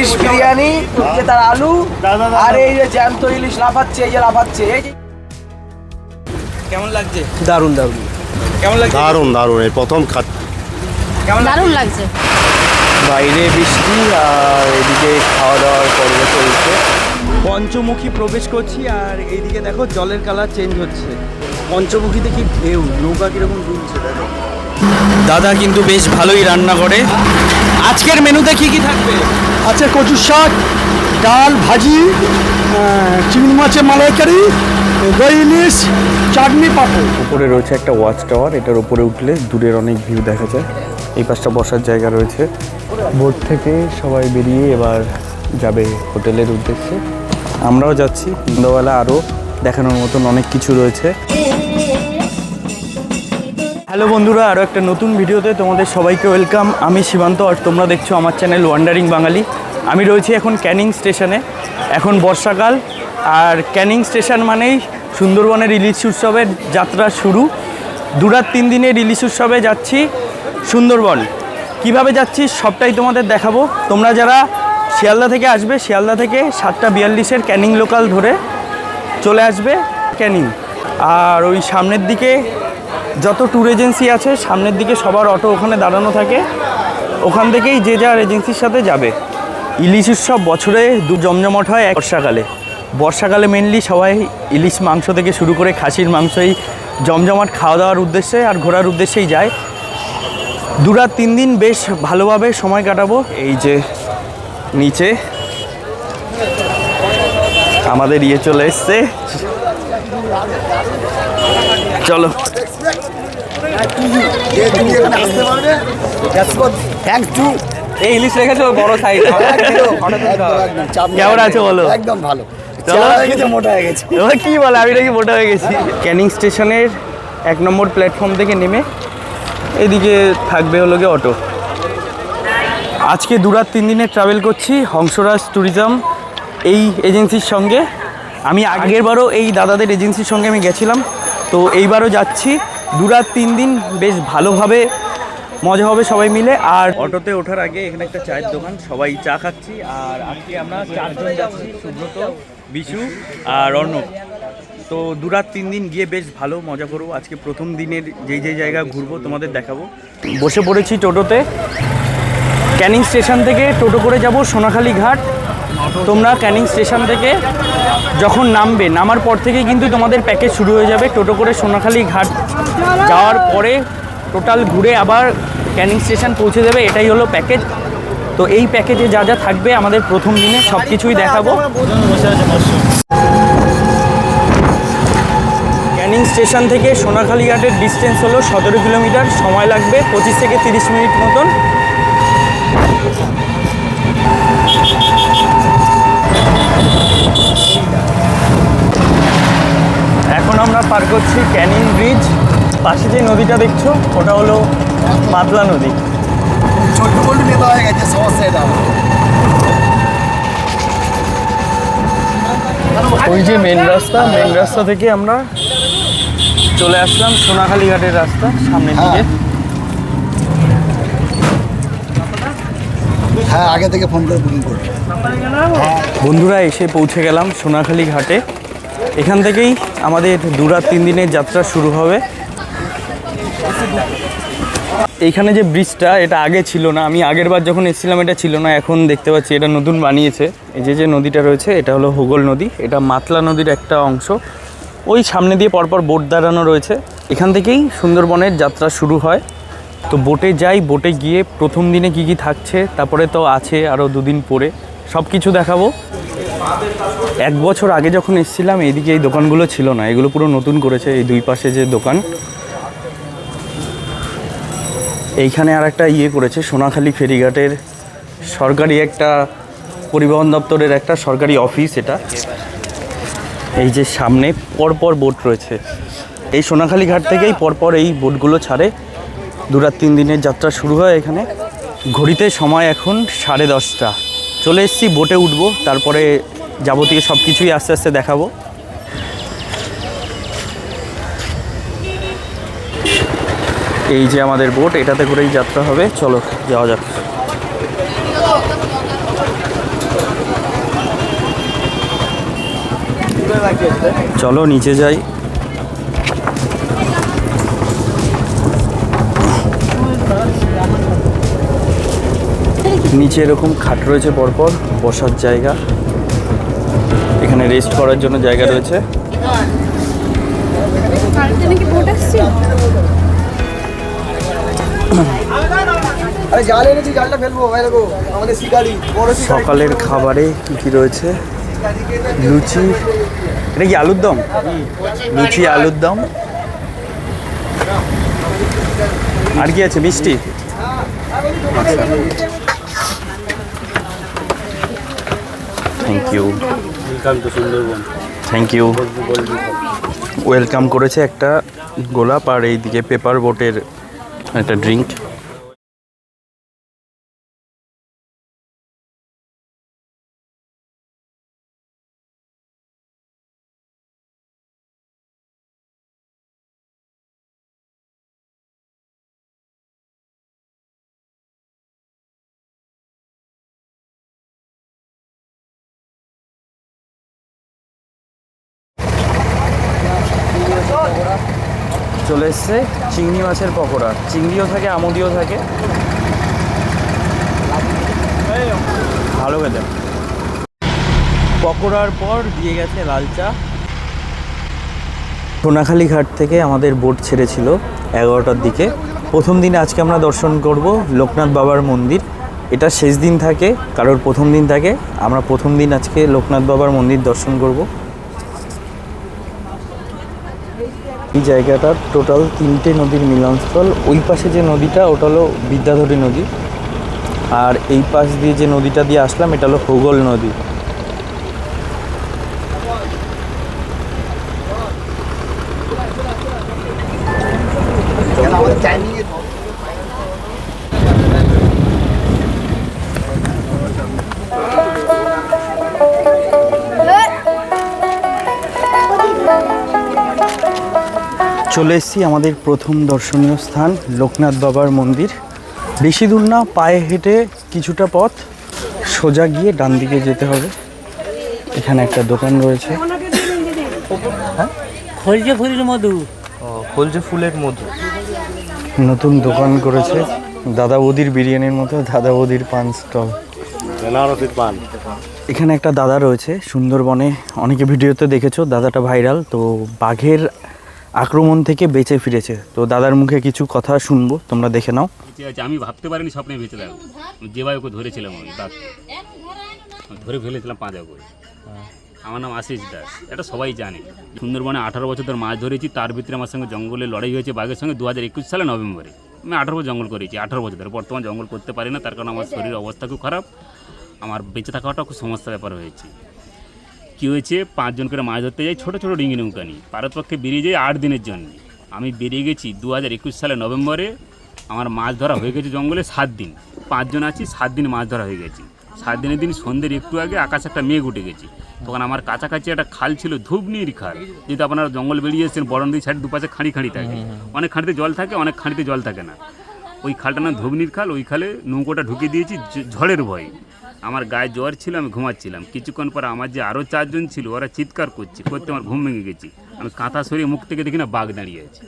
Fish biryani, হচ্ছে তার আলু, আর এই যে জ্যান্ত ইলিশ লাফাচ্ছে, এই যে লাফাচ্ছে। এই যে কেমন লাগছে? দারুণ দারুণ। কেমন লাগছে? দারুণ দারুণ, এই প্রথম কেমন দারুণ লাগছে। বাইরে বৃষ্টি আর এদিকে খাওয়া দাওয়ার পর্ব চলছে। পঞ্চমুখী প্রবেশ করছি আর এইদিকে দেখো জলের কালার চেঞ্জ হচ্ছে। পঞ্চমুখীতে কি ঢেউ, নৌকা কিরকম দুলছে দেখো। দাদা কিন্তু বেশ ভালোই রান্না করে। আজকের মেনুতে কি কি থাকবে? আছে কচুর শাক, ডাল, ভাজি, চিংড়ি মাছের মালাইকারি, দই ইলিশ, চাটনি, পাঁপড়। উপরে রয়েছে একটা ওয়াচ টাওয়ার, এটার উপরে উঠলে দূরের অনেক ভিউ দেখা যায়। এই পাশটা বসার জায়গা রয়েছে। বোট থেকে সবাই বেরিয়ে এবার যাবে হোটেলের উদ্দেশ্যে। আমরাও যাচ্ছি। সন্ধ্যাবেলা আরও দেখানোর মতন অনেক কিছু রয়েছে। হ্যালো বন্ধুরা, আরও একটা নতুন ভিডিওতে তোমাদের সবাইকে ওয়েলকাম। আমি সীমান্ত আর তোমরা দেখছো আমার চ্যানেল ওয়ান্ডারিং বাঙালি। আমি রয়েছি এখন ক্যানিং স্টেশনে। এখন বর্ষাকাল আর ক্যানিং স্টেশন মানেই সুন্দরবনের ইলিশ উৎসবের যাত্রা শুরু। 2-3 দিনের ইলিশ উৎসবে যাচ্ছি সুন্দরবন। কিভাবে যাচ্ছি সবটাই তোমাদের দেখাবো। তোমরা যারা শিয়ালদা থেকে আসবে, শিয়ালদা থেকে 7:42-এর ক্যানিং লোকাল ধরে চলে আসবে ক্যানিং। আর ওই সামনের দিকে যত ট্যুর এজেন্সি আছে সামনের দিকে সবার অটো ওখানে দাঁড়ানো থাকে, ওখান থেকেই যে যার এজেন্সির সাথে যাবে। ইলিশ উৎসব বছরে জমজমাট হয় বর্ষাকালে। বর্ষাকালে মেনলি সবাই ইলিশ মাংস থেকে শুরু করে খাসির মাংসই জমজমাট খাওয়া দাওয়ার উদ্দেশ্যে আর ঘোরার উদ্দেশ্যেই যায়। 2-3 দিন বেশ ভালোভাবে সময় কাটাবো। এই যে নিচে আমাদের চলে এসছে, চলো। এই ইলিশ রেখেছো বড় সাইজ, কেমন আছে বলো? একদম ভালো। মোটা হয়ে গেছে। কি বলে, আমি নাকি মোটা হয়ে গেছি। ক্যানিং স্টেশনের 1 নম্বর প্ল্যাটফর্ম থেকে নেমে এদিকে থাকবে হলো গিয়ে অটো। আজকে 2-3 দিনের ট্রাভেল করছি হংসরাজ ট্যুরিজম এই এজেন্সির সঙ্গে। আমি আগের বারও এই দাদাদের এজেন্সির সঙ্গে আমি গেছিলাম, তো এইবারও যাচ্ছি। 2-3 দিন বেশ ভালোভাবে মজা হবে সবাই মিলে। আর অটোতে ওঠার আগে এখানে একটা চায়ের দোকান, সবাই চা খাচ্ছি। আর আজকে আমরা 4 জন যাচ্ছি, সুব্রত, বিশু আর অর্ণব। তো 2-3 দিন গিয়ে বেশ ভালো মজা করবো। আজকে প্রথম দিনের যেই জায়গা ঘুরবো তোমাদের দেখাবো। বসে পড়েছি টোটোতে। ক্যানিং স্টেশন থেকে টোটো করে যাব সোনাখালি ঘাট। তোমরা ক্যানিং স্টেশন থেকে যখন নামবে, নামার পর থেকেই কিন্তু তোমাদের প্যাকেজ শুরু হয়ে যাবে। টোটো করে সোনাখালি ঘাট যাওয়ার পরে টোটাল ঘুরে আবার ক্যানিং স্টেশন পৌঁছে দেবে, এটাই হলো প্যাকেজ। তো এই প্যাকেজে যা যা থাকবে আমাদের প্রথম দিনে সব কিছুই দেখাবো। ক্যানিং স্টেশন থেকে সোনাখালি ঘাটের ডিস্টেন্স হলো 17 কিলোমিটার। সময় লাগবে 25 থেকে 30 মিনিট মতন। এখন আমরা পার করছি ক্যানিং ব্রিজ। পাশে যে নদীটা দেখছো ওটা হলো মাতলা নদী। ওই যে মেন রাস্তা থেকে আমরা চলে আসলাম সোনাখালি ঘাটের রাস্তা সামনের দিকে। হ্যাঁ, আগে থেকে ফোন করে বুকিং করবে। বন্ধুরা এসে পৌঁছে গেলাম সোনাখালি ঘাটে। এখান থেকেই আমাদের 2-3 দিনের যাত্রা শুরু হবে। এইখানে যে ব্রিজটা, এটা আগে ছিল না। আমি আগের বার যখন এসেছিলাম এটা ছিল না, এখন দেখতে পাচ্ছি এটা নতুন বানিয়েছে। এই যে নদীটা রয়েছে এটা হলো হোগল নদী, এটা মাতলা নদীর একটা অংশ। ওই সামনে দিয়ে পরপর বোট দাঁড়ানো রয়েছে। এখান থেকেই সুন্দরবনের যাত্রা শুরু হয়। তো বোটে যাই, বোটে গিয়ে প্রথম দিনে কি কি থাকছে, তারপরে তো আছে আরও 2 দিন পরে, সব কিছু দেখাবো। 1 বছর আগে যখন এসেছিলাম এইদিকে এই দোকানগুলো ছিল না, এগুলো পুরো নতুন করেছে। এই 2 পাশে যে দোকান, এইখানে আর একটা করেছে সোনাখালি ফেরিঘাটের সরকারি একটা পরিবহন দপ্তরের একটা সরকারি অফিস এটা। এই যে সামনে পরপর বোট রয়েছে। এই সোনাখালি ঘাট থেকেই পরপর এই বোটগুলো ছাড়ে। 2-3 দিনের যাত্রা শুরু হয় এখানে। ঘড়িতে সময় এখন 10:30। চলে এসেছি, বোটে উঠবো, তারপরে যাবতীয় সব কিছুই আস্তে আস্তে দেখাবো। এই যে আমাদের বোট, এটাতে করেই যাত্রা হবে। চলো যাওয়া যাক। চলো নিচে যাই। নিচে এরকম খাট রয়েছে পরপর, বসার জায়গা, এখানে রেস্ট করার জন্য জায়গা রয়েছে। সকালের খাবারে কি কি রয়েছে? লুচি, এটা কি আলুর দম? লুচি, আলুর দম, আর কি আছে? মিষ্টি। Thank you. Thank you. Welcome করেছে একটা গোলাপ, আর এইদিকে পেপার বোটের একটা ড্রিঙ্ক। চলে এসছে চিংড়ি মাছের পকোড়া। চিংড়িও থাকে, আমুদিও থাকে, ভালো খেতে। পকোড়ার পর দিয়ে গেছে লাল চা। সোনাখালি ঘাট থেকে আমাদের বোট ছেড়েছিল 11টার দিকে। প্রথম দিনে আজকে আমরা দর্শন করব লোকনাথ বাবার মন্দির। এটা শেষ দিন থাকে, কারোর প্রথম দিন থাকে। আমরা প্রথম দিন আজকে লোকনাথ বাবার মন্দির দর্শন করব। এই জায়গাটা টোটাল 3টে নদীর মিলনস্থল। ওই পাশে যে নদীটা ওটা হলো বিদ্যাধরী নদী, আর এই পাশ দিয়ে যে নদীটা দিয়ে আসলাম এটা হলো হোগল নদী। চলে এসেছি আমাদের প্রথম দর্শনীয় স্থান লোকনাথ বাবার মন্দির। বেশি দূর না, পায়ে হেঁটে কিছুটা পথ সোজা গিয়ে ডান দিকে যেতে হবে। এখানে একটা দোকান রয়েছে। হ্যাঁ, খলজে ফুলের মধু। খলজে ফুলের মধু নতুন দোকান করেছে। দাদা বৌদির বিরিয়ানির মতো দাদা বৌদির পান স্টল, বেনারসির পান। এখানে একটা দাদা রয়েছে সুন্দরবনে, অনেকে ভিডিওতে দেখেছো, দাদাটা ভাইরাল। তো বাঘের আক্রমণ থেকে বেঁচে ফিরেছে। তো দাদার মুখে কিছু কথা শুনবো, তোমরা দেখে নাও। আমি ভাবতে পারিনি স্বপ্নে বেঁচে যাবো। যেভাবে ওকে ধরেছিলাম, আমি ধরে ফেলেছিলাম পাঁজা করে। আমার নাম আশিস দাস, এটা সবাই জানে। সুন্দরবনে 18 বছর ধরে মাছ ধরেছি। তার ভিতরে আমার সঙ্গে জঙ্গলে লড়াই হয়েছে বাঘের সঙ্গে 2021 সালে নভেম্বরে। আমি 18 বছর জঙ্গল করেছি, 18 বছর ধরে। বর্তমান জঙ্গল করতে পারি না, তার কারণ আমার শরীরের অবস্থা খুব খারাপ। আমার বেঁচে থাকাটা খুব সমস্যা ব্যাপার হয়েছে। কী হয়েছে, 5 জন করে মাছ ধরতে যাই, ছোটো ছোটো ডিঙি নৌকা নিয়ে। ভারতপক্ষে বেরিয়ে যাই 8 দিনের জন্য। আমি বেরিয়ে গেছি 2021 সালে নভেম্বরে। আমার মাছ ধরা হয়ে গেছে জঙ্গলে 7 দিন। 5 জন আছি, 7 দিন মাছ ধরা হয়ে গেছে। 7 দিনের দিন সন্ধ্যের একটু আগে আকাশে একটা মেঘ উঠে গেছে। তখন আমার কাছাকাছি একটা খাল ছিল, ধূপনির খাল। যেহেতু আপনারা জঙ্গল বেরিয়ে এসেছেন, বড় নদীর সাইড দুপাশে খাঁড়ি খাঁড়ি থাকে। অনেক খাঁড়িতে জল থাকে, অনেক খাঁড়িতে জল থাকে না। ওই খালটার নাম ধূপনির খাল। ওই খালে নৌকোটা ঢুকিয়ে দিয়েছি ঝড়ের ভয়ে। আমার গায়ে জ্বর ছিল, আমি ঘুমাচ্ছিলাম। কিছুক্ষণ পরে আমার যে আরও 4 জন ছিল, ওরা চিৎকার করতে আমার ঘুম ভেঙে গেছি। আমি কাঁথা সরিয়ে মুখ থেকে দেখি না বাঘ দাঁড়িয়ে আছে,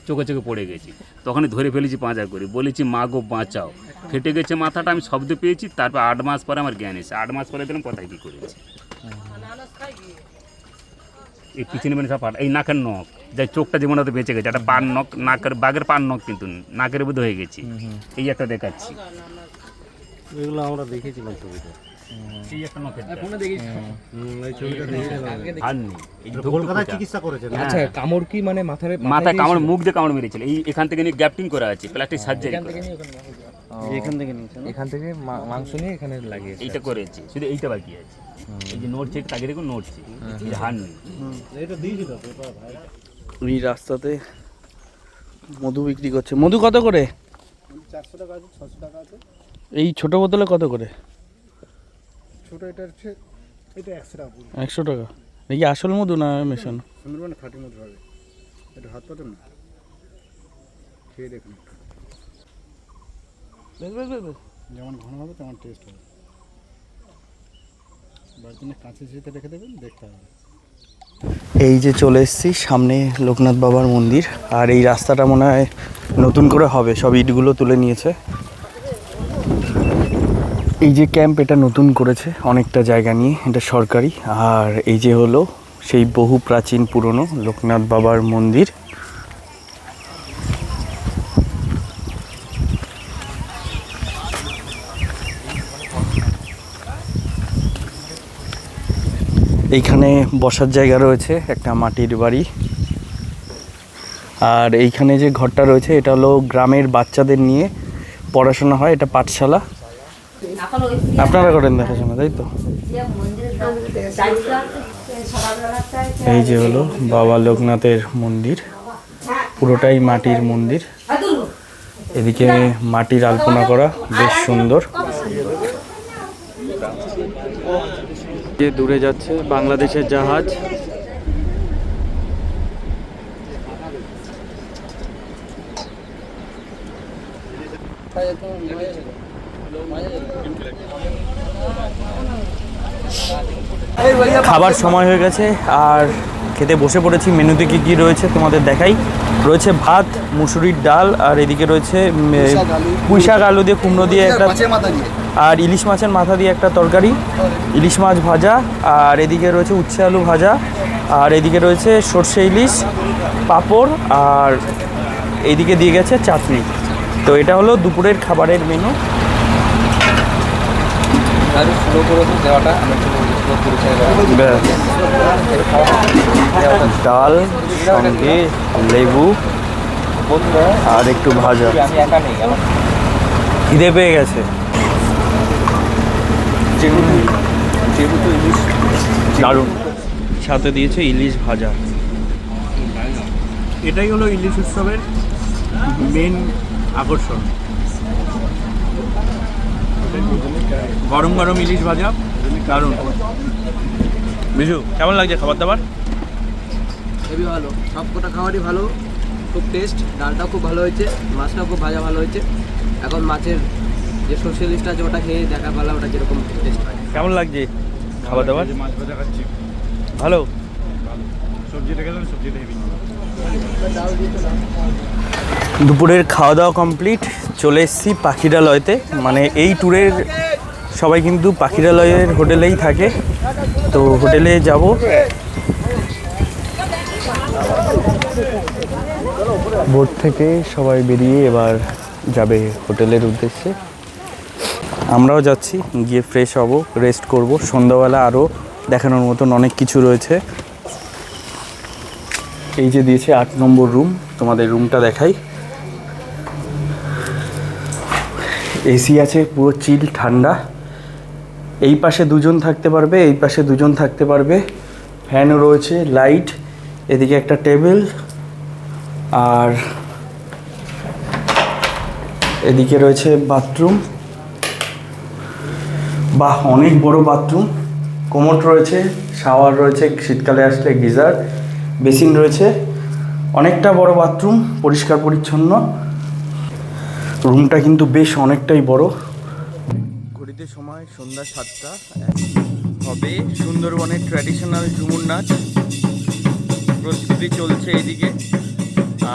চোখে চোখে পড়ে গেছি। তখনই ধরে ফেলেছি পাঁজা করে, বলেছি মা গো বাঁচাও। ফেটে গেছে মাথাটা, আমি শব্দ পেয়েছি। তারপর 8 মাস পরে আমার জ্ঞান এসে, 8 মাস পরে দিলাম কোথায় কী করেছি। এই পিছনে মানে সব এই নাকের নখ, যাই চোখটা যেমন হয়তো বেঁচে গেছে, একটা পান নখ, নাকের বাঘের পান নখ, কিন্তু নাকের মধ্যে হয়ে গেছি। এই একটা দেখাচ্ছি, এগুলো আমরা দেখেছিলাম ছবিতে। এই একটা নখের কলকাতায় চিকিৎসা করেছেন। আচ্ছা, কামড় কি মানে মাথায় কামড়, মুখ দিয়ে কামড় মেরেছিল। এই এখান থেকে নিয়ে গ্যাপটিং করা আছে, প্লাস্টিক সার্জারি। এখান থেকে মাংস নিয়ে এখানে লাগিয়েছে। এইটা করেছি, শুধু এইটা বাকি আছে। এই যে নড়ছে, তাকে দেখুন নড়ছে, হার নেই। এই রাস্তাতে মধু বিক্রি করছে। মধু কত করে? 400 টাকা আছে, 600 টাকা আছে। এই ছোট বোতলে কত করে? ছোট এটা হচ্ছে, এটা 100 টাকা। 100 টাকা। এই কি আসল মধু না মেশানো? সুন্দরবনে খাঁটি মধু হবে। এটা হাত পাতেন না, খেয়ে দেখুন। যেমন ঘন হবে তেমন টেস্ট হবে। বাড়িতে কাঁচি ছেঁচে রেখে দেবেন, দেখতে হবে। এই যে চলে এসেছি সামনে লোকনাথ বাবার মন্দির, আর এই রাস্তাটা মনে হয় নতুন করে হবে, সব ইটগুলো তুলে নিয়েছে। এই যে ক্যাম্প, এটা নতুন করেছে অনেকটা জায়গা নিয়ে, এটা সরকারি। আর এই যে হলো সেই বহু প্রাচীন পুরনো লোকনাথ বাবার মন্দির। এইখানে বসার জায়গা রয়েছে, একটা মাটির বাড়ি। আর এইখানে যে ঘরটা রয়েছে এটা হলো গ্রামের বাচ্চাদের নিয়ে পড়াশোনা হয়, এটা পাঠশালা। আপনারা করেন দেখাশোনা, তাই তো? এই যে হলো বাবা লোকনাথের মন্দির, পুরোটাই মাটির মন্দির। এদিকে মাটির আলপনা করা, বেশ সুন্দর। যে দূরে যাচ্ছে বাংলাদেশের জাহাজ। খাবার সময় হয়ে গেছে আর খেতে বসে পড়েছি। মেনুতে কি কি রয়েছে তোমাদের দেখাই। রয়েছে ভাত, মুসুরির ডাল, আর এদিকে রয়েছে পুঁইশাক আলু দিয়ে কুমড়ো দিয়ে একটা, আর ইলিশ মাছের মাথা দিয়ে একটা তরকারি, ইলিশ মাছ ভাজা, আর এদিকে রয়েছে উচ্ছে আলু ভাজা, আর এদিকে রয়েছে সর্ষে ইলিশ, পাঁপড়, আর এইদিকে দিয়ে গেছে চাটনি। তো এটা হলো দুপুরের খাবারের মেনু। ডাল সঙ্গে লেবু আর একটু ভাজা। খিদে পেয়ে গেছে। দারুণ, সাথে দিয়েছে ইলিশ ভাজা। এটাই হলো ইলিশ উৎসবের মেন আকর্ষণ। গরম গরম ইলিশ ভাজা, দারুণ। বিজু, কেমন লাগছে খাবার দাবার? খুবই ভালো, সব কটা খাবারই ভালো, খুব টেস্ট। ডালটাও খুব ভালো হয়েছে, মাছটাও খুব ভাজা ভালো হয়েছে। এখন মাছের যে সর্ষে ইলিশটা আছে ওটা খেয়ে দেখা পেলা ওটা কীরকম টেস্ট হয়। কেমন লাগছে খাবার দাবার? মাছ ভাজা খাচ্ছি, ভালো। সবজিটা খেলাম, সবজিটা হেভি। দুপুরের খাওয়া দাওয়া কমপ্লিট, চলে এসেছি পাখিরালয়তে। মানে এই ট্যুরের সবাই কিন্তু পাখিরালয়ের হোটেলেই থাকে, তো হোটেলে যাব। বোট থেকে সবাই বেরিয়ে এবার যাবে হোটেলের উদ্দেশ্যে। আমরাও যাচ্ছি, গিয়ে ফ্রেশ হব, রেস্ট করব। সন্ধ্যাবেলা আরও দেখানোর মতন অনেক কিছু রয়েছে। এই যে দিয়েছে 8 নম্বর রুম, তোমাদের রুমটা দেখাই। এসি আছে, পুরো চিল ঠান্ডা। এই পাশে দুজন থাকতে পারবে, এই পাশে দুজন থাকতে পারবে। ফ্যানও রয়েছে, লাইট, এদিকে একটা টেবিল, আর এদিকে রয়েছে বাথরুম। বাহ, অনেক বড় বাথরুম। কোমোড রয়েছে, শাওয়ার রয়েছে, শীতকালে আসলে গিজার, বেসিন রয়েছে। অনেকটা বড় বাথরুম, পরিষ্কার পরিচ্ছন্ন। রুমটা কিন্তু বেশ অনেকটাই বড়। ঘড়িতে সময় সন্ধ্যা 7টা। হবে সুন্দরবনের ট্র্যাডিশনাল ঝুমুর নাচ, প্রস্তুতি চলছে এদিকে।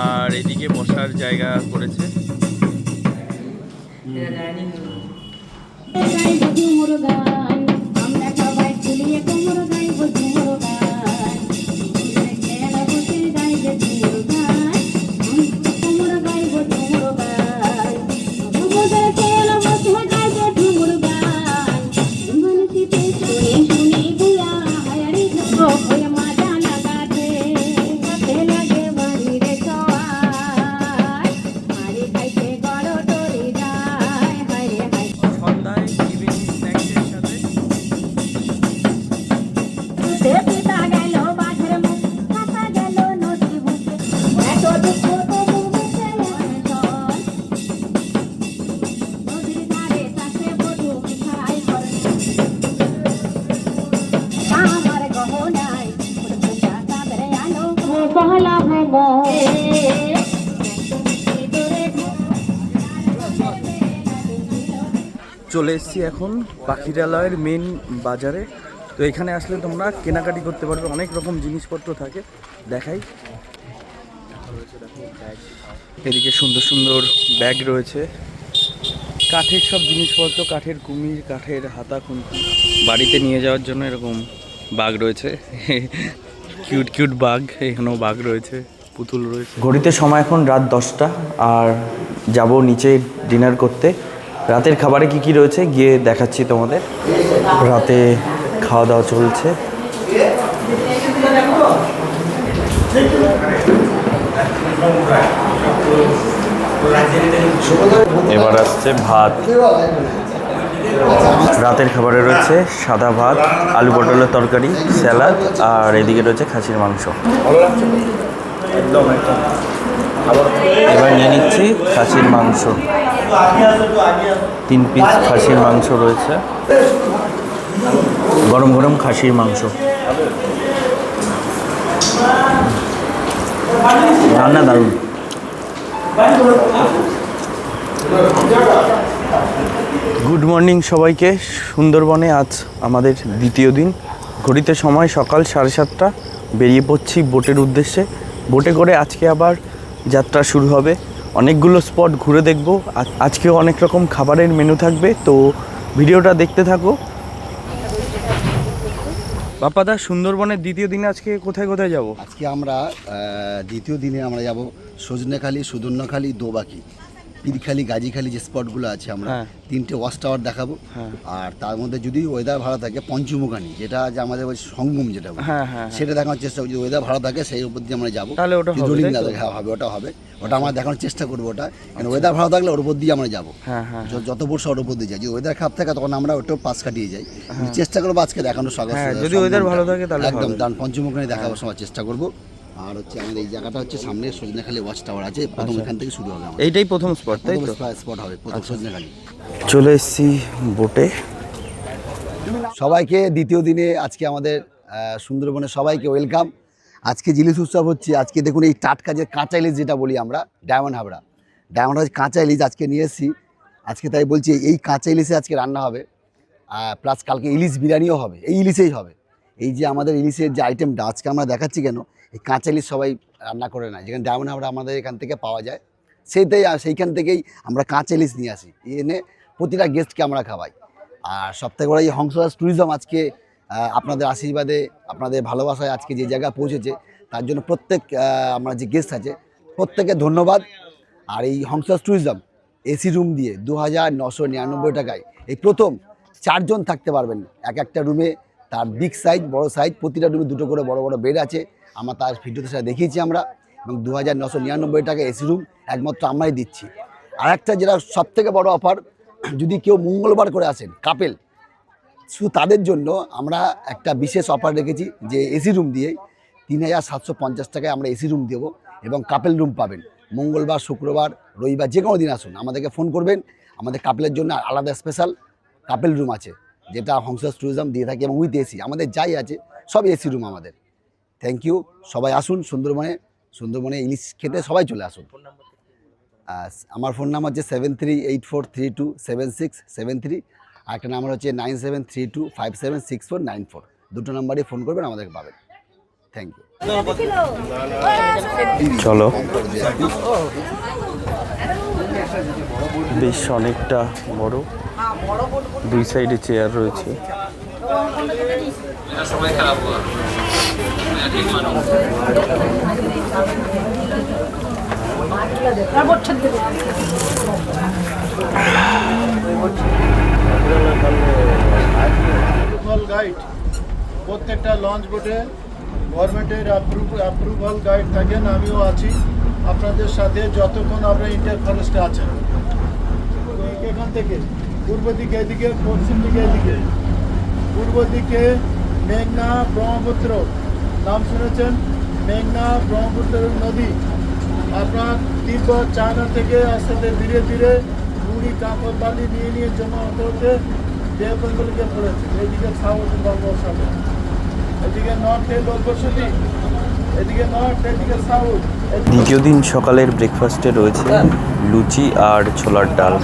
আর এদিকে বসার জায়গা করেছে। চলে এসেছি এখন পাখিরালয়ের মেন বাজারে। তো এখানে আসলে তোমরা কেনাকাটি করতে পারবে, অনেক রকম জিনিসপত্র থাকে, দেখাই। এদিকে সুন্দর সুন্দর ব্যাগ রয়েছে, কাঠের সব জিনিসপত্র, কাঠের কুমির, কাঠের হাতা খুন্তি, বাড়িতে নিয়ে যাওয়ার জন্য এরকম বাঘ রয়েছে, কিউট কিউট বাঘ, এখানেও বাঘ রয়েছে, পুতুল রয়েছে। ঘড়িতে সময় এখন রাত 10টা, আর যাব নিচে ডিনার করতে। রাতের খাবারে কি কি রয়েছে গিয়ে দেখাচ্ছি তোমাদের। রাতে খাওয়া দাওয়া চলছে। এবার আসছে ভাত। রাতের খাবারে রয়েছে সাদা ভাত, আলু পটলের তরকারি, স্যালাড, আর এদিকে রয়েছে খাসির মাংস। এবার নিয়ে নিচ্ছি খাসির মাংস, 3 পিস খাসির মাংস রয়েছে, গরম গরম খাসির মাংস। রান্না দারুণ। গুড মর্নিং সবাইকে। সুন্দরবনে আজ আমাদের দ্বিতীয় দিন। ঘড়িতে সময় সকাল 7:30, বেরিয়ে পড়ছি বোটের উদ্দেশ্যে। বোটে করে আজকে আবার যাত্রা শুরু হবে। অনেকগুলো স্পট ঘুরে দেখব। আজকেও অনেক রকম খাবারের মেনু থাকবে, তো ভিডিওটা দেখতে থাকো। বাপ্পাদা, সুন্দরবনের দ্বিতীয় দিনে আজকে কোথায় কোথায় যাব? আজকে আমরা দ্বিতীয় দিনে আমরা যাব সজনেখালি, সুদর্ণখালি, দোবাকি, পীরখালি, গাজীখালি, যে স্পটগুলো আছে আমরা 3টে ওয়াচ টাওয়ার দেখাবো। আর তার মধ্যে যদি ওয়েদার ভালো থাকে পঞ্চমুখানি, যেটা যে আমাদের ওই সঙ্গম যেটা সেটা দেখানোর চেষ্টা করি। যদি ওয়েদার ভালো থাকে সেই উপর দিয়ে আমরা যাবো, তাহলে ওটা হবে, ওটা হবে, ওটা আমরা দেখানোর চেষ্টা করবো। ওটা কারণ ওয়েদার ভালো থাকলে ওর উপর দিয়ে আমরা যাবো, যত বর্ষা ওর উপর দিয়ে যাই। যদি ওয়েদার খারাপ থাকে তখন আমরা ওটাও পাশ কাটিয়ে যাই। চেষ্টা করবো আজকে দেখানোর সকাল, যদি ওয়েদার ভালো থাকে তাহলে একদম পঞ্চমুখানি দেখাবার সময় চেষ্টা করবো। আর হচ্ছে আমাদের এই জায়গাটা হচ্ছে সামনে সজনেখালি ওয়াচ টাওয়ার আছে, প্রথম এখান থেকে শুরু হবে। এইটাই প্রথম স্পট, তাই তো? স্পট হবে প্রথম সজনেখালি। চলে এসেছি বোটে। সবাইকে দ্বিতীয় দিনে আজকে আমাদের সুন্দরবনে সবাইকে ওয়েলকাম। আজকে ইলিশ উৎসব হচ্ছে। আজকে দেখুন এই টাটকা যে কাঁচা ইলিশ যেটা বলি আমরা, ডায়মন্ড হাবড়া কাঁচা ইলিশ আজকে নিয়ে এসেছি। আজকে তাই বলছি এই কাঁচা ইলিশে আজকে রান্না হবে, প্লাস কালকে ইলিশ বিরিয়ানিও হবে। এই ইলিশেই হবে। এই যে আমাদের ইলিশের যে আইটেমটা আজকে আমরা দেখাচ্ছি কেন, এই কাঁচা ইলিশ সবাই রান্না করে না, যেখানে ডায়মন্ড হাবড়া আমাদের এখান থেকে পাওয়া যায়, সেইখান থেকেই আমরা কাঁচা ইলিশ নিয়ে আসি, এনে প্রতিটা গেস্টকে আমরা খাওয়াই। আর সবথেকে বড় এই হংসরাজ ট্যুরিজম আজকে আপনাদের আশীর্বাদে, আপনাদের ভালোবাসায় আজকে যে জায়গায় পৌঁছেছে, তার জন্য প্রত্যেক আমরা যে গেস্ট আছে প্রত্যেকে ধন্যবাদ। আর এই হংসরাজ ট্যুরিজম এসি রুম দিয়ে 2999 টাকায় এই প্রথম 4 জন থাকতে পারবেন এক একটা রুমে। তার বিগ সাইজ, বড় সাইজ, প্রতিটা রুমে 2টো করে বড় বড় বেড আছে। আমরা তার ভিডিওতে সেটা দেখিয়েছি আমরা। এবং 2999 টাকা এসি রুম একমাত্র আমরাই দিচ্ছি। আর একটা যেটা সবথেকে বড় অফার, যদি কেউ মঙ্গলবার করে আসেন কাপেল, শুধু তাদের জন্য আমরা একটা বিশেষ অফার রেখেছি, যে এসি রুম দিয়ে 3750 টাকায় আমরা এসি রুম দেবো এবং কাপেল রুম পাবেন। মঙ্গলবার, শুক্রবার, রবিবার যে কোনো দিন আসুন, আমাদেরকে ফোন করবেন। আমাদের কাপেলের জন্য আলাদা স্পেশাল কাপেল রুম আছে, যেটা হংসরাজ ট্যুরিজম দিয়ে থাকে, এবং উইথ এসি। আমাদের যাই আছে সব এসি রুম আমাদের। Thank you. সবাই আসুন সুন্দরবনে ইলিশ খেতে সবাই চলে আসুন। আমার ফোন নাম্বার হচ্ছে 7384327673। আর একটা নাম্বার হচ্ছে 9732576494। 2টো নাম্বারে ফোন করবেন, আমাদেরকে পাবেন। Thank you. চলো, বেশ অনেকটা বড়, 2 সাইডে চেয়ার রয়েছে। গাইড প্রত্যেকটা লঞ্চ বোটে গভর্নমেন্টের অ্যাপ্রুভাল গাইড থাকেন, আমিও আছি আপনাদের সাথে যতক্ষণ আপনারা ইন্টার ফরেস্টে আছেন। এখান থেকে পূর্ব দিকে এদিকে, পশ্চিম দিকে এদিকে, পূর্ব দিকে মেঘনা ব্রহ্মপুত্র, নাম শুনেছেন, মেঘনা ব্রহ্মপুত্র নদী আপনার তিব্বত, চায়না থেকে আস্তে আস্তে ধীরে ধীরে নুড়ি, কাঁকর, বালি নিয়ে জমা হতে হতে বে অফ বেঙ্গল গিয়ে পড়েছে। এইদিকে সাউথ বঙ্গোপসাগর, এদিকে নর্থে লোকবসতি, এদিকে নর্থ, এদিকে সাউথ। দ্বিতীয় দিন সকালের ব্রেকফাস্টে রয়েছে লুচি আর ছোলার ডাল।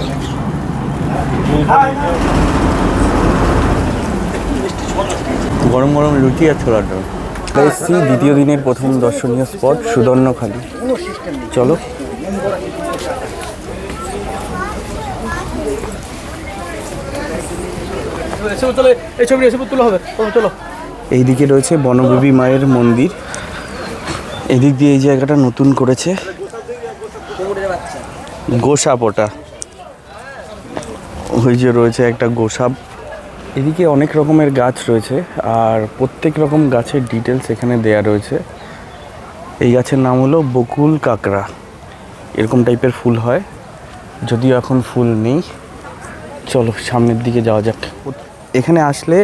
গরম গরম লুচি আর ছোলার ডাল। এসছি দ্বিতীয় দিনের প্রথম দর্শনীয় স্পট সুদর্ণখালি। চলো। এইদিকে রয়েছে বনদেবী মায়ের মন্দির। এদিক দিয়ে এই জায়গাটা নতুন করেছে, গোসাপ ওটা। ওই যে রয়েছে একটা গোসাপ। এদিকে অনেক রকমের গাছ রয়েছে আর প্রত্যেক রকম গাছের ডিটেলস এখানে দেয়া রয়েছে। এই গাছের নাম হলো বকুল কাঁকড়া। এরকম টাইপের ফুল হয়, যদিও এখন ফুল নেই। চলো সামনের দিকে যাওয়া যাক। এখানে আসলে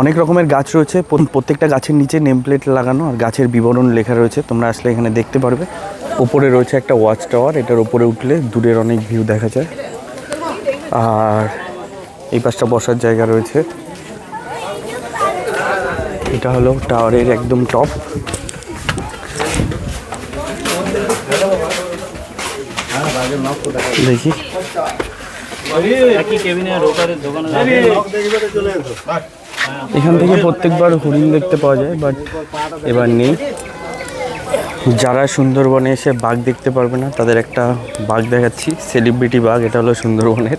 অনেক রকমের গাছ রয়েছে, প্রত্যেকটা গাছের নিচে নেম প্লেট লাগানো আর গাছের বিবরণ লেখা রয়েছে। তোমরা আসলে এখানে দেখতে পারবে। ওপরে রয়েছে একটা ওয়াচ টাওয়ার, এটার ওপরে উঠলে দূরের অনেক ভিউ দেখা যায়। আর এই পাশটা বসার জায়গা রয়েছে। এটা হলো টাওয়ারের একদম টপ। দেখি এখান থেকে প্রত্যেকবার হরিণ দেখতে পাওয়া যায়, বাট এবার নেই। যারা সুন্দরবনে এসে বাঘ দেখতে পারবে না তাদের একটা বাঘ দেখাচ্ছি, সেলিব্রিটি বাঘ। এটা হলো সুন্দরবনের।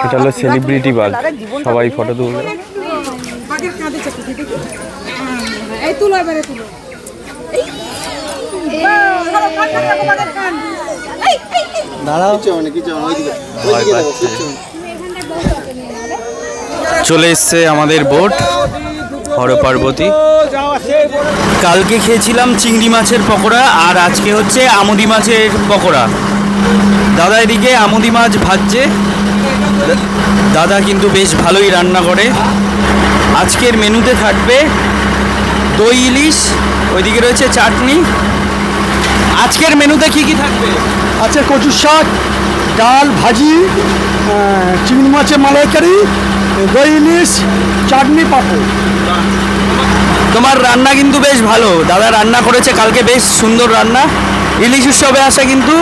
এটা হলো সেলিব্রিটি বাঘ, সবাই ফটো তুলবে। চলে এসছে আমাদের বোট হরপার্বতী। কালকে খেয়েছিলাম চিংড়ি মাছের পকোড়া আর আজকে হচ্ছে আমুদি মাছের পকোড়া। দাদা এদিকে আমুদি মাছ ভাজছে। দাদা কিন্তু বেশ ভালোই রান্না করে। আজকের মেনুতে থাকবে দই ইলিশ, ওইদিকে রয়েছে চাটনি। আজকের মেনুতে কি কি থাকবে? আছে কচুর শাক, ডাল, ভাজি, চিংড়ি মাছের মালাইকারি, দই ইলিশ, চাটনি, পাঁপড়। তোমার রান্না কিন্তু বেশ ভালো। দাদা রান্না করেছে কালকে, বেশ সুন্দর রান্না। ইলিশ উৎসবে আসা কিন্তু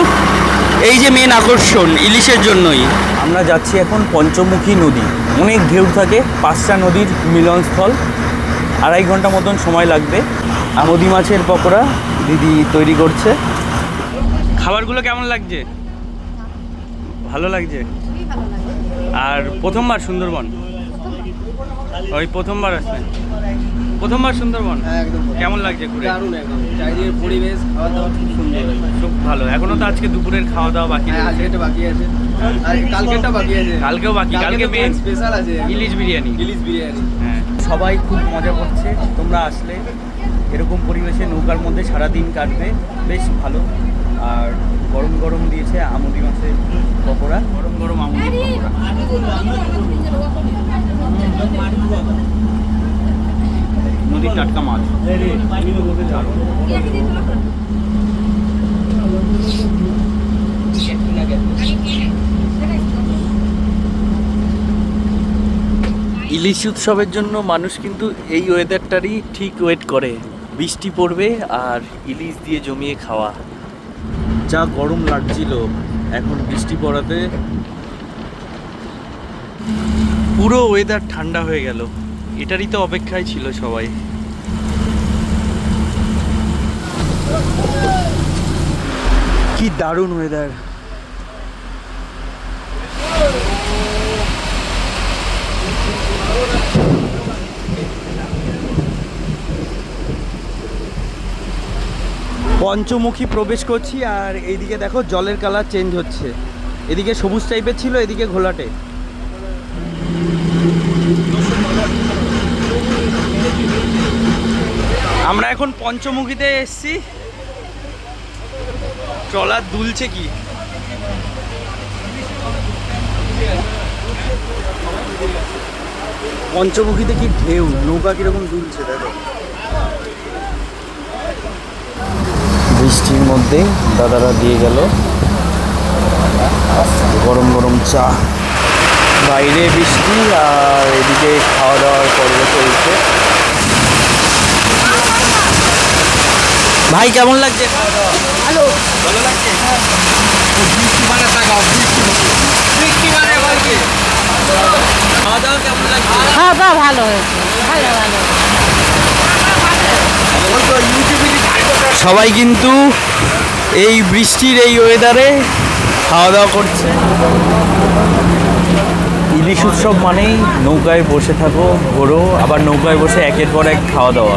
এই যে মেন আকর্ষণ ইলিশের জন্যই। আমরা যাচ্ছি এখন পঞ্চমুখী নদী। অনেক ঢেউ থাকে, 5টা নদীর মিলনস্থল। 2.5 ঘন্টা মতন সময় লাগবে। আমুদি মাছের পকোড়া দিদি তৈরি করছে। খাবারগুলো কেমন লাগছে? ভালো লাগছে। আর প্রথমবার সুন্দরবন? ওই প্রথমবার আসলেন? প্রথমবার সুন্দরবন? কেমন লাগছে ঘুরে? দারুণ একদম, চারিদিকের পরিবেশ, খাওয়া দাওয়া খুব সুন্দর, খুব ভালো। এখনো তো আজকে দুপুরের খাওয়া দাওয়া বাকি আছে। আজকেটা বাকি আছে আর কালকেটা বাকি আছে। কালকেও বাকি, কালকে মেন স্পেশাল আছে ইলিশ বিরিয়ানি। ইলিশ বিরিয়ানি। হ্যাঁ, সবাই খুব মজা করছে। তোমরা আসলে এরকম পরিবেশে নৌকার মধ্যে সারাদিন কাটবে, বেশ ভালো। আর গরম গরম দিয়েছে আমুদি মাছের পকোড়া, গরম গরম আমুদি পকোড়া। নদীর টাটকা মাছ। ইলিশ উৎসবের জন্য মানুষ কিন্তু এই ওয়েদারটারই ঠিক ওয়েট করে। বৃষ্টি পড়বে আর ইলিশ দিয়ে জমিয়ে খাওয়া। যা গরম লাগছিল, এখন বৃষ্টি পড়াতে পুরো ওয়েদার ঠান্ডা হয়ে গেল। এটারই তো অপেক্ষায় ছিল সবাই। কি দারুণ ওয়েদার। পঞ্চমুখী প্রবেশ করছি আর এইদিকে দেখো জলের কালার চেঞ্জ হচ্ছে। এদিকে সবুজ টাইপের ছিল, এদিকে ঘোলাটে। আমরা এখন পঞ্চমুখীতে এসছি। ট্রলার দুলছে কি। পঞ্চমুখীতে কি ঢেউ, নৌকা কিরকম দুলছে দেখো। বৃষ্টির মধ্যে দাদারা দিয়ে গেল গরম গরম চা। বাইরে বৃষ্টি আর এদিকে খাওয়া দাওয়ার পর্ব চলছে। ভাই কেমন লাগছে খাওয়া দাওয়া? ভালো, ভালো লাগছে। বৃষ্টি মানে থাকা, বৃষ্টি মানে খাওয়া দাওয়া ভালো হয়েছে, ভালো ভালো। সবাই কিন্তু এই বৃষ্টির এই ওয়েদারে খাওয়া দাওয়া করছে। ইলিশ উৎসব মানেই নৌকায় বসে থাকো, ঘোরো, আবার নৌকায় বসে একের পর এক খাওয়া দাওয়া।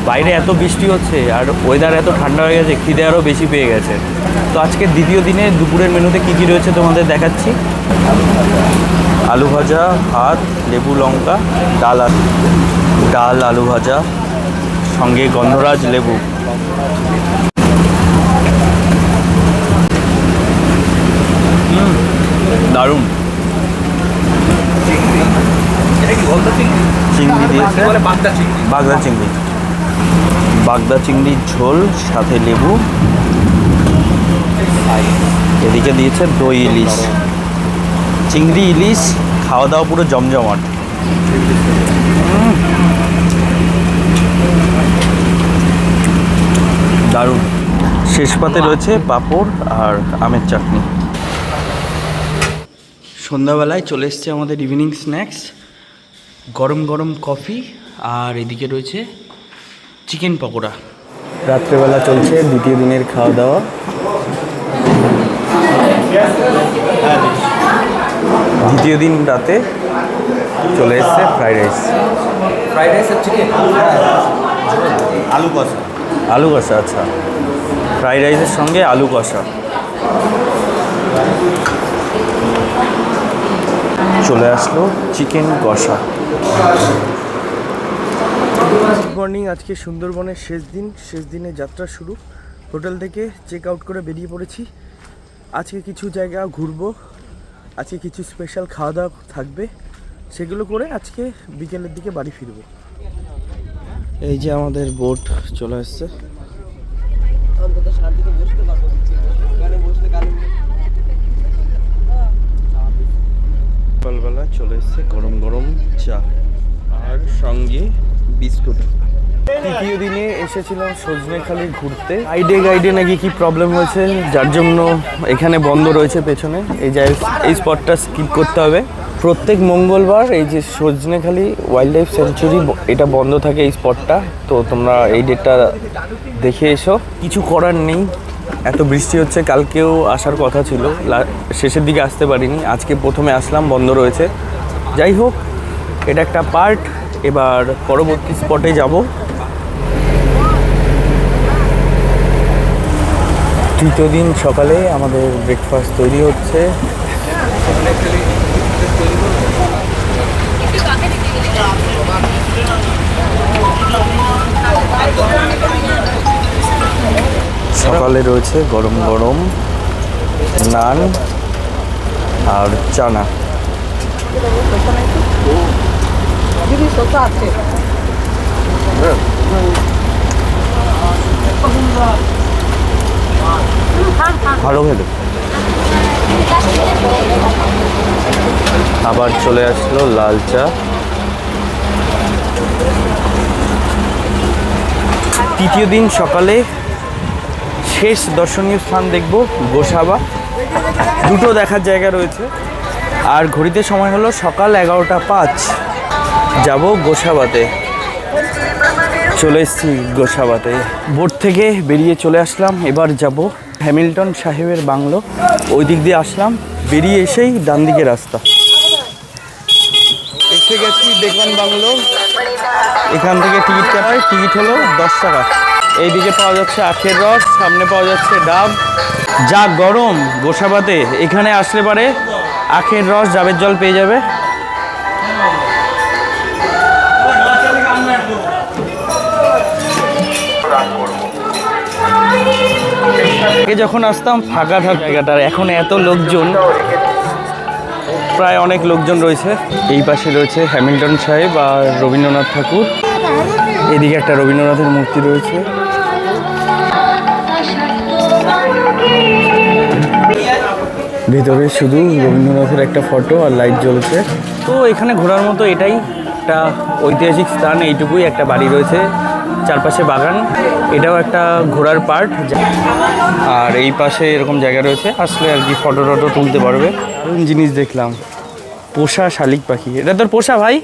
বাইরে এত বৃষ্টি হচ্ছে আর ওয়েদার এত ঠান্ডা হয়ে গেছে, খিদে আরও বেশি পেয়ে গেছে। তো আজকে দ্বিতীয় দিনে দুপুরের মেনুতে কী কী রয়েছে তোমাদের দেখাচ্ছি। আলু ভাজা, ভাত, লেবু লঙ্কা, ডাল আলু ভাজা, সঙ্গে গন্ধরাজ লেবু। দারুণ। চিংড়ি দিয়েছে, বাগদা চিংড়ি, বাগদা চিংড়ির ঝোল সাথে লেবু। এদিকে দিয়েছে দই ইলিশ, চিংড়ি ইলিশ, খাওয়া দাওয়া পুরো জমজমাট। দারুণ। শেষ পাতে রয়েছে পাঁপড় আর আমের চাটনি। সন্ধ্যাবেলায় চলে এসছে আমাদের ইভিনিং স্ন্যাক্স, গরম গরম কফি, আর এদিকে রয়েছে চিকেন পকোড়া। রাত্রেবেলা চলছে দ্বিতীয় দিনের খাওয়া দাওয়া। দ্বিতীয় দিন রাতে চলে এসছে ফ্রাইড রাইস। ফ্রাইড রাইস আর চিকেন, আলু কষা, আলু কষা, আচ্ছা। ফ্রাইড রাইসের সঙ্গে আলু কষা। চলে আসলো চিকেন কষা। Good morning. আজকে সুন্দরবনের শেষ দিনে যাত্রা শুরু। হোটেল থেকে চেক আউট করে বেরিয়ে পড়েছি। আজকে কিছু জায়গা ঘুরবো, আজকে কিছু স্পেশাল খাওয়া দাওয়া থাকবে, সেগুলো করে আজকে বিকেলের দিকে বাড়ি ফিরবো। এই যে আমাদের বোট চলে আসছে। অন্তত শান্তিতে বসতে পারবো, এখানে বসলে কালে সকালবেলা চলে এসছে গরম গরম চা আর সঙ্গে বিস্কুট। তৃতীয় দিনে এসেছিলাম সজনেখালি ঘুরতে। গাইডে নাকি কি প্রবলেম হয়েছে, যার জন্য এখানে বন্ধ রয়েছে পেছনে। এই স্পটটা স্কিপ করতে হবে। প্রত্যেক মঙ্গলবার এই যে সজনেখালি ওয়াইল্ড লাইফ স্যাংচুরি, এটা বন্ধ থাকে এই স্পটটা। তো তোমরা এই ডেটটা দেখে এসো। কিছু করার নেই, এত বৃষ্টি হচ্ছে। কালকেও আসার কথা ছিল, শেষের দিকে আসতে পারিনি। আজকে প্রথমে আসলাম, বন্ধ রয়েছে। যাই হোক, এটা একটা পার্ট। এবার পরবর্তী স্পটে যাব। তৃতীয় দিন সকালে আমাদের ব্রেকফাস্ট তৈরি হচ্ছে। সকালে রয়েছে গরম গরম নান আর চানা। ভালো খেলো। আবার চলে আসলো লাল চা। তৃতীয় দিন সকালে শেষ দর্শনীয় স্থান দেখব গোসাবা। দুটো দেখার জায়গা রয়েছে। আর ঘড়িতে সময় হলো সকাল 11:05। যাব গোসাবাতে। চলে এসেছি গোসাবাতে। বোট থেকে বেরিয়ে চলে আসলাম। এবার যাব হ্যামিল্টন সাহেবের বাংলো। ওই দিক দিয়ে আসলাম, বেরিয়ে এসেই ডান দিকে রাস্তা। এসে গেছি বেকন বাংলো। এখান থেকে টিকিট কাটায়, টিকিট হলো 10 টাকা। এইদিকে পাওয়া যাচ্ছে আখের রস, সামনে পাওয়া যাচ্ছে ডাব। যা গরম গোসাবাতে, এখানে আসলে পারে আখের রস, ডাবের জল পেয়ে যাবে। আগে যখন আসতাম ফাঁকা জায়গাটার, এখন এত লোকজন, প্রায় অনেক লোকজন রয়েছে। এই পাশে রয়েছে হ্যামিল্টন সাহেব আর রবীন্দ্রনাথ ঠাকুর। এদিকে একটা রবীন্দ্রনাথের মূর্তি রয়েছে। ভেতরে শুধু রবীন্দ্রনাথের একটা ফটো আর লাইট জ্বলছে। তো এখানে ঘোরার মতো এটাই একটা ঐতিহাসিক স্থান। এইটুকুই, একটা বাড়ি রয়েছে, চারপাশে বাগান। এটাও একটা ঘোরার পার্ট। আর এই পাশে এরকম জায়গা রয়েছে, আসলে আর কি ফটো টটো তুলতে পারবে। জিনিস দেখলাম, পোষা শালিক পাখি। এটা তোর পোষা ভাই?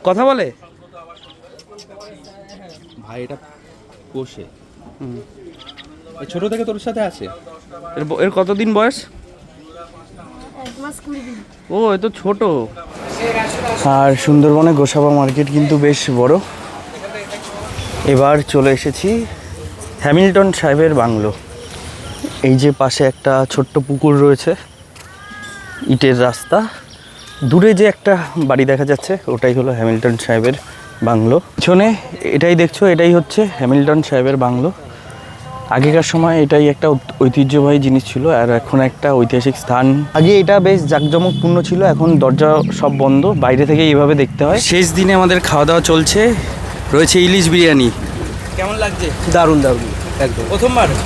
কথা বলে? ভাই এটা পোষে। ছোট থেকে তোর সাথে আছে? এর কতদিন বয়স? ও এ তো ছোট। আর সুন্দরবনে গোসাবা মার্কেট কিন্তু বেশ বড়। এবার চলে এসেছি হ্যামিল্টন সাহেবের বাংলো। এই যে পাশে একটা ছোট্ট পুকুর রয়েছে, ইটের রাস্তা, দূরে যে একটা বাড়ি দেখা যাচ্ছে ওটাই হলো হ্যামিল্টন সাহেবের বাংলো। পিছনে এটাই দেখছো, এটাই হচ্ছে হ্যামিল্টন সাহেবের বাংলো। আগেকার সময় এটাই একটা ঐতিহ্যবাহী জিনিস ছিল, আর এখন একটা ঐতিহাসিক স্থান। আগে এটা বেশ জাঁকজমকপূর্ণ ছিল, এখন দরজা সব বন্ধ, বাইরে থেকে এইভাবে দেখতে হয়। শেষ দিনে আমাদের খাওয়া দাওয়া চলছে, রয়েছে ইলিশ বিরিয়ানি। কেমন লাগছে? দারুণ দারুণ একদম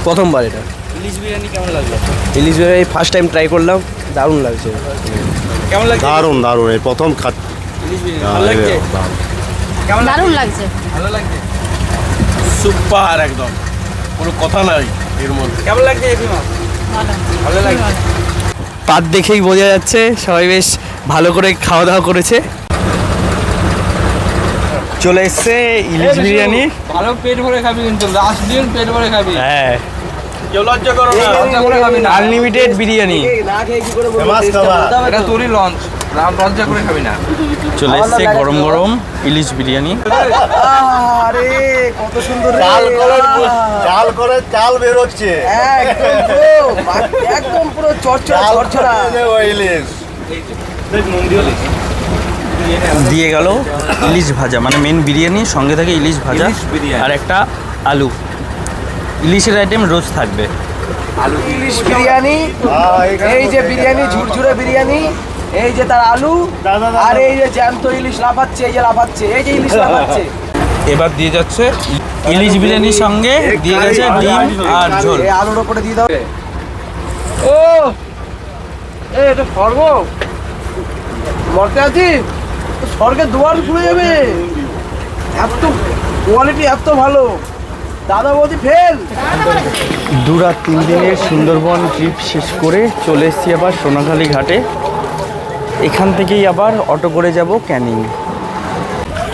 প্রথমবার এটা ইলিশ বিরিয়ানি কেমন লাগলো? ইলিশ বিরিয়ানি ফার্স্ট টাইম ট্রাই করলাম, দারুণ লাগছে। কেমন লাগছে? দারুণ দারুণ, এই প্রথম খাচ্ছি। ইলিশ বিরিয়ানি ভালো লাগছে? কেমন দারুণ লাগছে। ভালো লাগছে? সুপার, একদম কোনো কথা নাই এর মধ্যে। কেমন লাগছে এফিমা? ভালো। ভালো লাগছে। পাত দেখেই বোঝা যাচ্ছে সবাই বেশ ভালো করে খাওয়া দাওয়া করেছে। চলে এসছে ইলিশ বিরিয়ানি। ভালো পেট ভরে খাবি কিন্তু, লাস্ট দিন পেট ভরে খাবি। হ্যাঁ, কেউ লজ্জা করো না। লজ্জা করে খাবি না। আনলিমিটেড বিরিয়ানি। না খেয়ে কি করে বলবো? ফেমাস taste খাবার। বলতে হবে তো। এটা তোরই লঞ্চ, লজ্জা করে খাবি না। চলে এসছে গরম গরম ইলিশ বিরিয়ানি। আরে কত সুন্দর রে। চাল বেরোচ্ছে। একদম পুরো চরচরা চরচরা। দিয়ে গেল ইলিশ ভাজা, মানে মেন বিরিয়ানি সঙ্গে থাকে ইলিশ ভাজা আর একটা আলু। ইলিশের আইটেম রোজ থাকবে। ইলিশ বিরিয়ানি, এই যে বিরিয়ানি ঝুরঝুরে বিরিয়ানি, এই যে তার আলু, আর এই যে জ্যান্ত ইলিশ লাফাচ্ছে, এই যে লাফাচ্ছে, এই যে ইলিশ লাফাচ্ছে। এবার দিয়ে যাচ্ছে ইলিশ বিরিয়ানির সঙ্গে দিয়ে গেছে ডিম আর ঝোল। এই আলুর ওপরে দিয়ে দাও। ও এটা স্বর্গ, মরতে আছি স্বর্গের দুয়ার খুলে যাবে, এত কোয়ালিটি এত ভালো। দাদা বৌদি ফেল। 2 রাত 3 দিনের সুন্দরবন ট্রিপ শেষ করে চলে এসেছি আবার সোনাখালি ঘাটে। এখান থেকেই আবার অটো করে যাব ক্যানিং।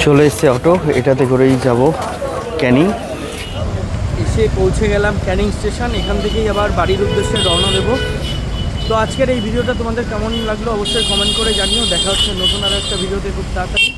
চলে এসছে অটো, এটাতে করেই যাব ক্যানিং। এসে পৌঁছে গেলাম ক্যানিং স্টেশন। এখান থেকেই আবার বাড়ির উদ্দেশ্যে রওনা দেব। তো আজকের এই ভিডিওটা তোমাদের কেমন লাগলো অবশ্যই কমেন্ট করে জানিও। দেখা হচ্ছে নতুন আর একটা ভিডিওতে খুব তাড়াতাড়ি।